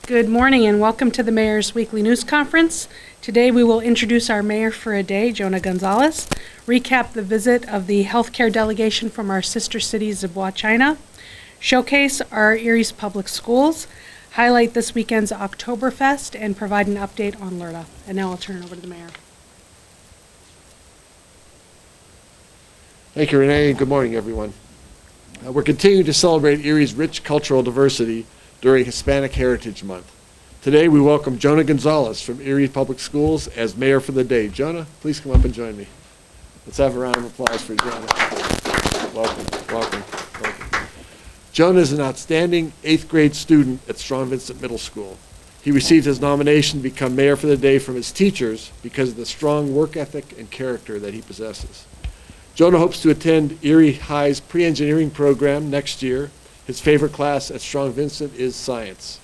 Good morning and welcome to the Mayor's Weekly News Conference. Today we will introduce our Mayor for a Day, Jonah Gonzalez, recap the visit of the healthcare delegation from our sister city, Zibo, China, showcase our Erie's public schools, highlight this weekend's Oktoberfest, and provide an update on LERTA. And now I'll turn it over to the Mayor. Thank you, Renee, and good morning, everyone. We're continuing to celebrate Erie's rich cultural diversity during Hispanic Heritage Month. Today, we welcome Jonah Gonzalez from Erie Public Schools as Mayor for the Day. Jonah, please come up and join me. Let's have a round of applause for Jonah. Welcome, welcome, welcome. Jonah is an outstanding 8th grade student at Strong Vincent Middle School. He received his nomination to become Mayor for the Day from his teachers because of the strong work ethic and character that he possesses. Jonah hopes to attend Erie High's pre-engineering program next year. His favorite class at Strong Vincent is science.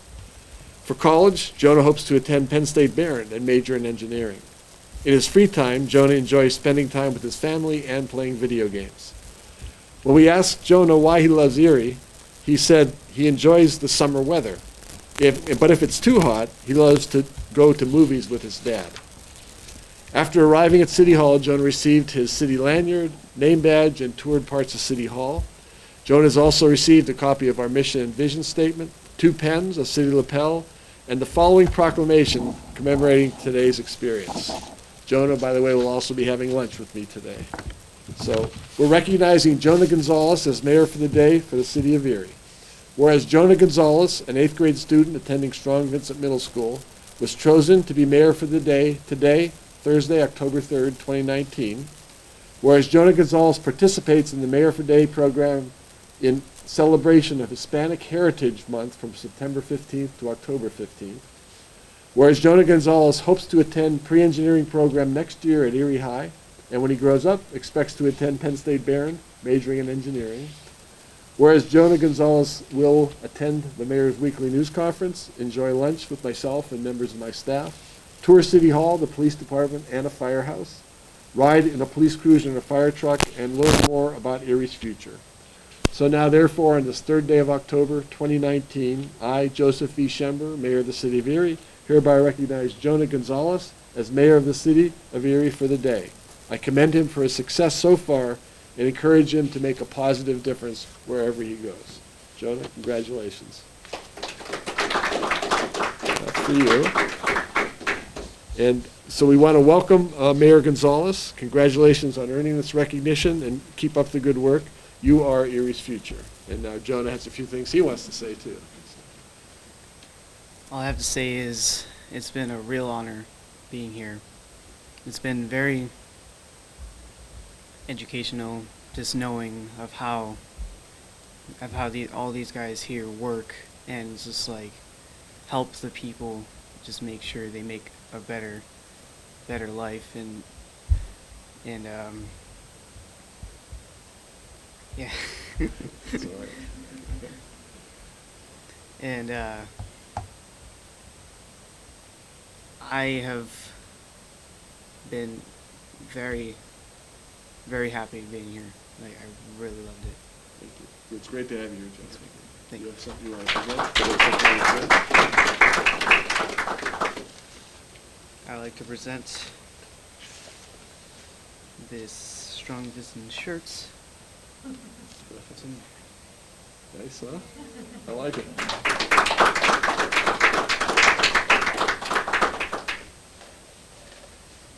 For college, Jonah hopes to attend Penn State Barron and major in engineering. In his free time, Jonah enjoys spending time with his family and playing video games. When we asked Jonah why he loves Erie, he said he enjoys the summer weather. But if it's too hot, he loves to go to movies with his dad. After arriving at City Hall, Jonah received his city lanyard, name badge, and toured parts of City Hall. Jonah has also received a copy of our mission and vision statement, 2 pens, a city lapel, and the following proclamation commemorating today's experience. Jonah, by the way, will also be having lunch with me today. So we're recognizing Jonah Gonzalez as Mayor for the Day for the City of Erie. Whereas Jonah Gonzalez, an 8th grade student attending Strong Vincent Middle School, was chosen to be Mayor for the Day today, Thursday, October 3rd, 2019. Whereas Jonah Gonzalez participates in the Mayor for Day program in celebration of Hispanic Heritage Month from September 15th to October 15th. Whereas Jonah Gonzalez hopes to attend pre-engineering program next year at Erie High, and when he grows up, expects to attend Penn State Barron, majoring in engineering. Whereas Jonah Gonzalez will attend the Mayor's Weekly News Conference, enjoy lunch with myself and members of my staff, tour City Hall, the police department, and a firehouse, ride in a police cruiser and a fire truck, and learn more about Erie's future. So now, therefore, on this 3rd day of October, 2019, I, Joseph V. Schember, Mayor of the City of Erie, hereby recognize Jonah Gonzalez as Mayor of the City of Erie for the day. I commend him for his success so far and encourage him to make a positive difference wherever he goes. Jonah, congratulations. That's for you. And so we want to welcome Mayor Gonzalez. Congratulations on earning this recognition, and keep up the good work. You are Erie's future. And now Jonah has a few things he wants to say too. All I have to say is it's been a real honor being here. It's been very educational, just knowing of how all these guys here work, and just like help the people, just make sure they make a better life, and yeah. That's all right. And I have been very, very happy being here. Like, I really loved it. Thank you. It's great to have you here, Jonah. Thank You you. have something you want to present? I'd like to present this Strong Vincent shirts. It's in- Nice, huh? I like it.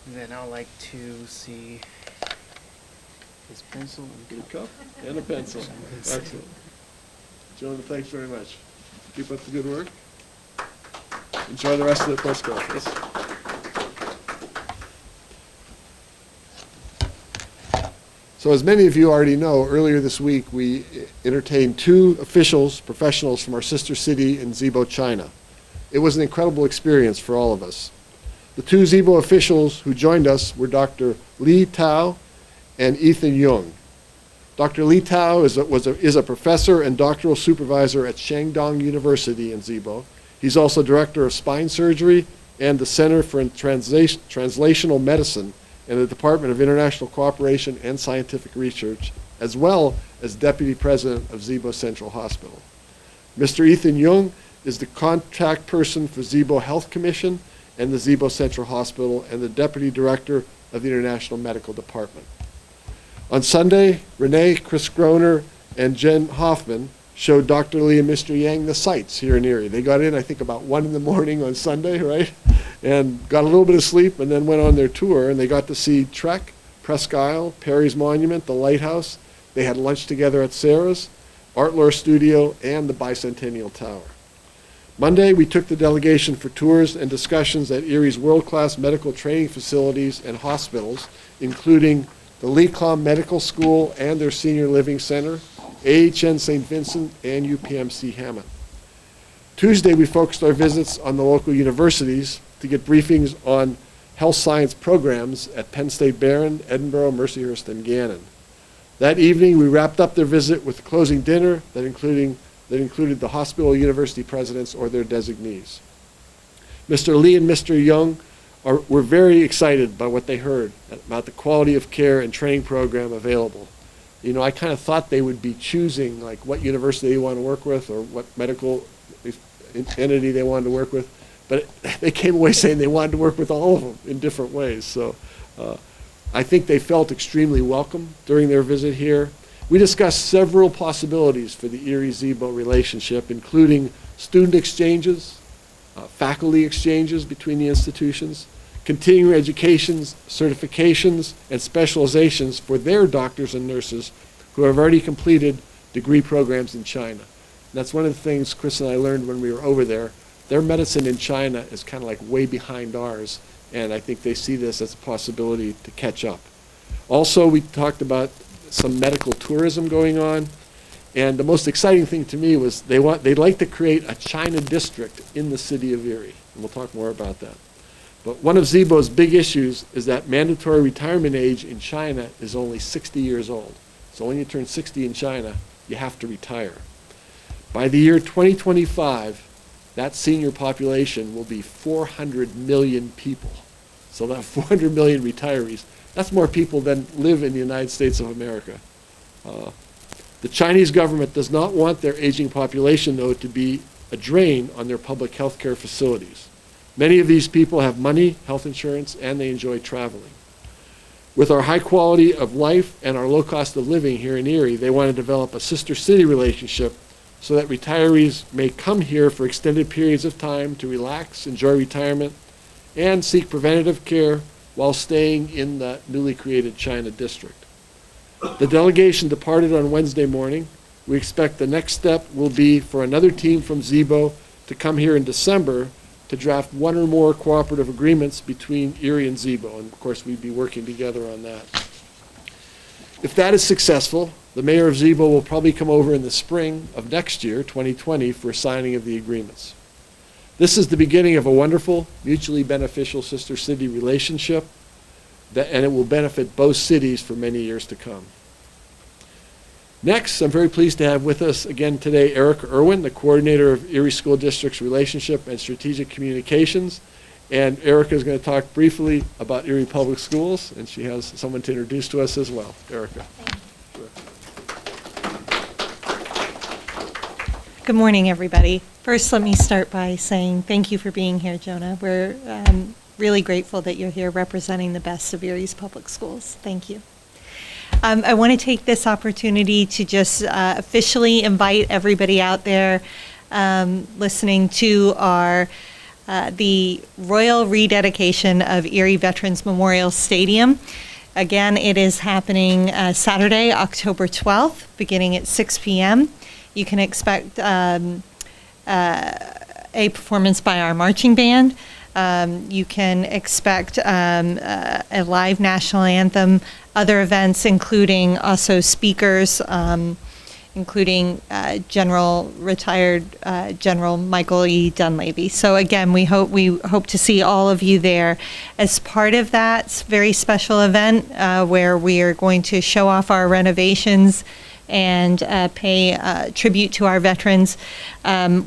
And then I'd like to see his pencil and Get a cup and a pencil. Excellent. Jonah, thanks very much. Keep up the good work. Enjoy the rest of the press conference. So as many of you already know, earlier this week we entertained 2 professionals from our sister city in Zibo, China. It was an incredible experience for all of us. The 2 Zibo officials who joined us were Dr. Li Tao and Ethan Jung. Dr. Li Tao is a professor and doctoral supervisor at Shandong University in Zibo. He's also director of spine surgery and the Center for Translational Medicine in the Department of International Cooperation and Scientific Research, as well as deputy president of Zibo Central Hospital. Mr. Ethan Jung is the contact person for Zibo Health Commission and the Zibo Central Hospital and the Deputy Director of the International Medical Department. On Sunday, Renee, Chris Groner, and Jen Hoffman showed Dr. Lee and Mr. Yang the sights here in Erie. They got in, I think, about 1 in the morning on Sunday, right? And got a little bit of sleep and then went on their tour, and they got to see Trek, Presque Isle, Perry's Monument, the Lighthouse. They had lunch together at Sarah's, Art Lore Studio, and the Bicentennial Tower. Monday, we took the delegation for tours and discussions at Erie's world-class medical training facilities and hospitals, including the Lee Klom Medical School and their Senior Living Center, AHN St. Vincent, and UPMC Hammond. Tuesday, we focused our visits on the local universities to get briefings on health science programs at Penn State Barron, Edinburgh, Mercyhurst, and Gannon. That evening, we wrapped up their visit with a closing dinner that included the hospital university presidents or their designees. Mr. Lee and Mr. Young were very excited by what they heard about the quality of care and training program available. You know, I kind of thought they would be choosing like what university they want to work with or what medical entity they wanted to work with, but they came away saying they wanted to work with all of them in different ways. So I think they felt extremely welcome during their visit here. We discussed several possibilities for the Erie-Zibo relationship, including student exchanges, faculty exchanges between the institutions, continuing educations, certifications, and specializations for their doctors and nurses who have already completed degree programs in China. And that's one of the things Chris and I learned when we were over there. Their medicine in China is kind of like way behind ours, and I think they see this as a possibility to catch up. Also, we talked about some medical tourism going on, and the most exciting thing to me was they'd like to create a China district in the city of Erie, and we'll talk more about that. But one of Zibo's big issues is that mandatory retirement age in China is only 60 years old. So when you turn 60 in China, you have to retire. By the year 2025, that senior population will be 400 million people. So that 400 million retirees, that's more people than live in the United States of America. The Chinese government does not want their aging population, though, to be a drain on their public health care facilities. Many of these people have money, health insurance, and they enjoy traveling. With our high quality of life and our low cost of living here in Erie, they want to develop a sister city relationship so that retirees may come here for extended periods of time to relax, enjoy retirement, and seek preventative care while staying in the newly created China district. The delegation departed on Wednesday morning. We expect the next step will be for another team from Zibo to come here in December to draft one or more cooperative agreements between Erie and Zibo, and of course we'd be working together on that. If that is successful, the mayor of Zibo will probably come over in the spring of next year, 2020, for signing of the agreements. This is the beginning of a wonderful, mutually beneficial sister city relationship, and it will benefit both cities for many years to come. Next, I'm very pleased to have with us again today Erica Irwin, the coordinator of Erie School District's Relationship and Strategic Communications. And Erica is going to talk briefly about Erie Public Schools, and she has someone to introduce to us as well. Erica. Sure. Good morning, everybody. First, let me start by saying thank you for being here, Jonah. We're really grateful that you're here representing the best of Erie's public schools. Thank you. I want to take this opportunity to just officially invite everybody out there listening to our the Royal Rededication of Erie Veterans Memorial Stadium. Again, it is happening Saturday, October 12th, beginning at 6 p.m. You can expect a performance by our marching band. You can expect a live national anthem, other events including also speakers, including retired General Michael E. Dunleavy. So again, we hope to see all of you there. As part of that very special event where we are going to show off our renovations and pay tribute to our veterans,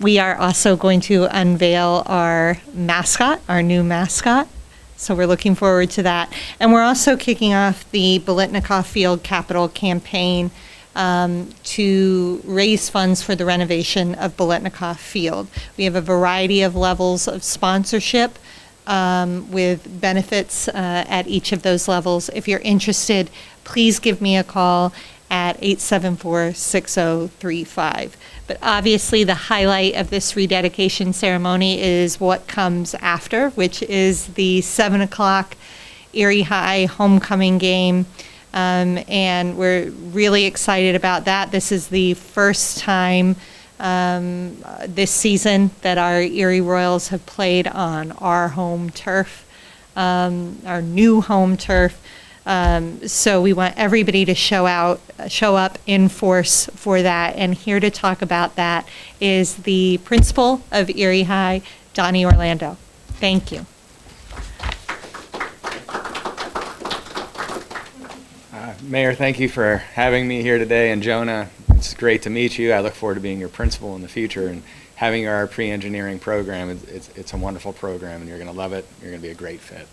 we are also going to unveil our mascot, our new mascot. So we're looking forward to that. And we're also kicking off the Bolitnikoff Field Capital campaign to raise funds for the renovation of Boletnikoff Field. We have a variety of levels of sponsorship with benefits at each of those levels. If you're interested, please give me a call at 874-6035. But obviously the highlight of this rededication ceremony is what comes after, which is the 7 o'clock Erie High homecoming game. And we're really excited about that. This is the first time this season that our Erie Royals have played on our home turf, our new home turf. So we want everybody to show up in force for that. And here to talk about that is the principal of Erie High, Donnie Orlando. Thank you. Mayor, thank you for having me here today. And Jonah, it's great to meet you. I look forward to being your principal in the future and having our pre-engineering program. It's a wonderful program, and you're going to love it. You're going to be a great fit.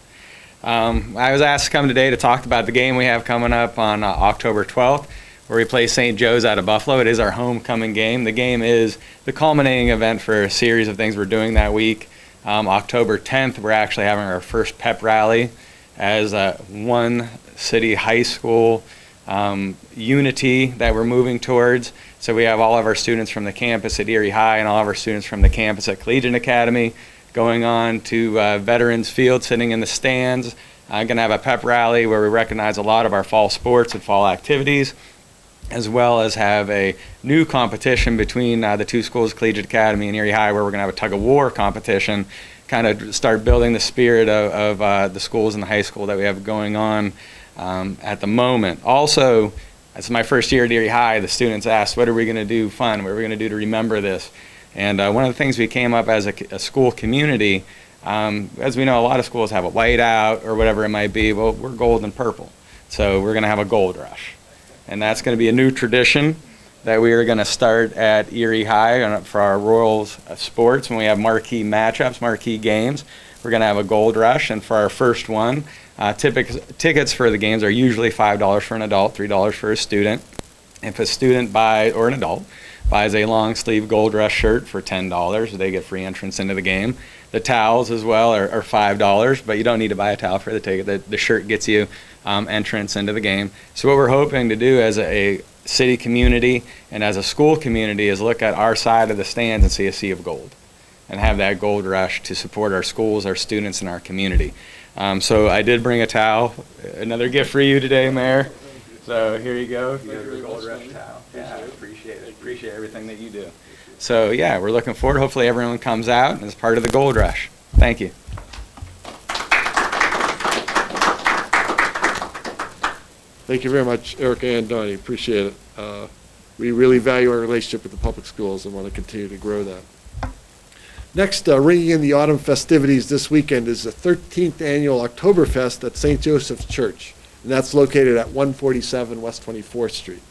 I was asked to come today to talk about the game we have coming up on October 12th, where we play St. Joe's out of Buffalo. It is our homecoming game. The game is the culminating event for a series of things we're doing that week. October 10th, we're actually having our first pep rally as one city high school unity that we're moving towards. So we have all of our students from the campus at Erie High and all of our students from the campus at Collegiate Academy going on to Veterans Field, sitting in the stands. I'm going to have a pep rally where we recognize a lot of our fall sports and fall activities, as well as have a new competition between the two schools, Collegiate Academy and Erie High, where we're going to have a tug-of-war competition, kind of start building the spirit of the schools and the high school that we have going on at the moment. Also, it's my first year at Erie High. The students asked, what are we going to do fun? What are we going to do to remember this? And one of the things we came up as a school community, as we know, a lot of schools have a whiteout or whatever it might be. Well, we're gold and purple. So we're going to have a gold rush. And that's going to be a new tradition that we are going to start at Erie High for our Royals sports. When we have marquee matchups, marquee games, we're going to have a gold rush. And for our first one, tickets for the games are usually $5 for an adult, $3 for a student. If a student or an adult buys a long sleeve Gold Rush shirt for $10, they get free entrance into the game. The towels as well are $5, but you don't need to buy a towel for the ticket. The shirt gets you entrance into the game. So what we're hoping to do as a city community and as a school community is look at our side of the stands and see a sea of gold and have that gold rush to support our schools, our students, and our community. So I did bring a towel, another gift for you today, Mayor. So here you go. You have the Gold Rush towel. Yeah, I appreciate it. Appreciate everything that you do. So yeah, we're looking forward. Hopefully everyone comes out and is part of the Gold Rush. Thank you. Thank you very much, Erica and Donnie. Appreciate it. We really value our relationship with the public schools and want to continue to grow that. Next, ringing in the autumn festivities this weekend is the 13th annual Oktoberfest at St. Joseph's Church, and that's located at 147 West 24th Street.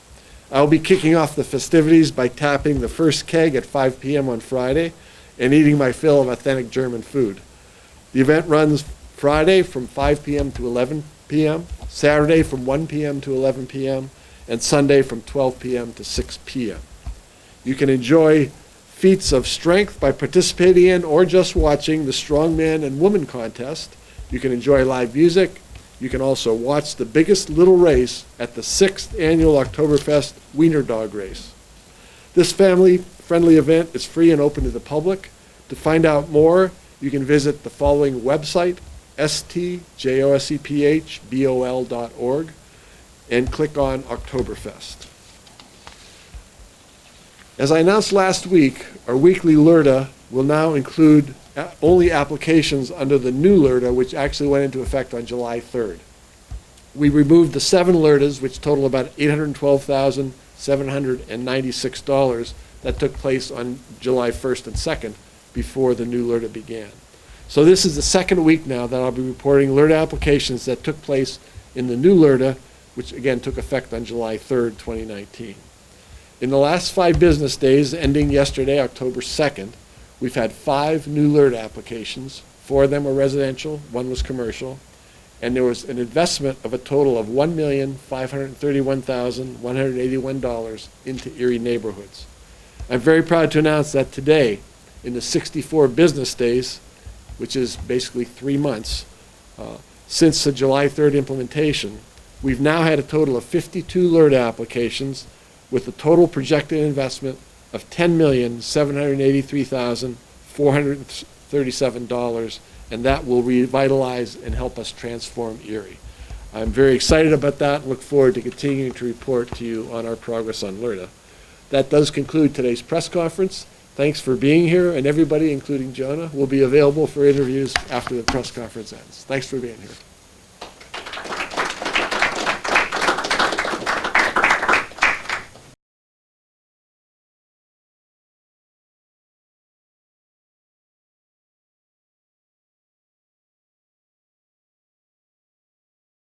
I'll be kicking off the festivities by tapping the first keg at 5 p.m. on Friday and eating my fill of authentic German food. The event runs Friday from 5 p.m. to 11 p.m., Saturday from 1 p.m. to 11 p.m., and Sunday from 12 p.m. to 6 p.m. You can enjoy feats of strength by participating in or just watching the Strongman and Woman contest. You can enjoy live music. You can also watch the biggest little race at the 6th annual Oktoberfest Wiener Dog Race. This family-friendly event is free and open to the public. To find out more, you can visit the following website, stjosephbol.org, and click on Oktoberfest. As I announced last week, our weekly LERTA will now include only applications under the new LERTA, which actually went into effect on July 3rd. We removed the 7 LERTAs, which total about $812,796 that took place on July 1st and 2nd before the new LERTA began. So this is the second week now that I'll be reporting LERTA applications that took place in the new LERTA, which again took effect on July 3rd, 2019. In the last 5 business days, ending yesterday, October 2nd, we've had 5 new LERTA applications. 4 of them were residential, 1 was commercial, and there was an investment of a total of $1,531,181 into Erie neighborhoods. I'm very proud to announce that today, in the 64 business days, which is basically 3 months, since the July 3rd implementation, we've now had a total of 52 LERTA applications with a total projected investment of $10,783,437, and that will revitalize and help us transform Erie. I'm very excited about that and look forward to continuing to report to you on our progress on LERTA. That does conclude today's press conference. Thanks for being here, and everybody, including Jonah, will be available for interviews after the press conference ends. Thanks for being here.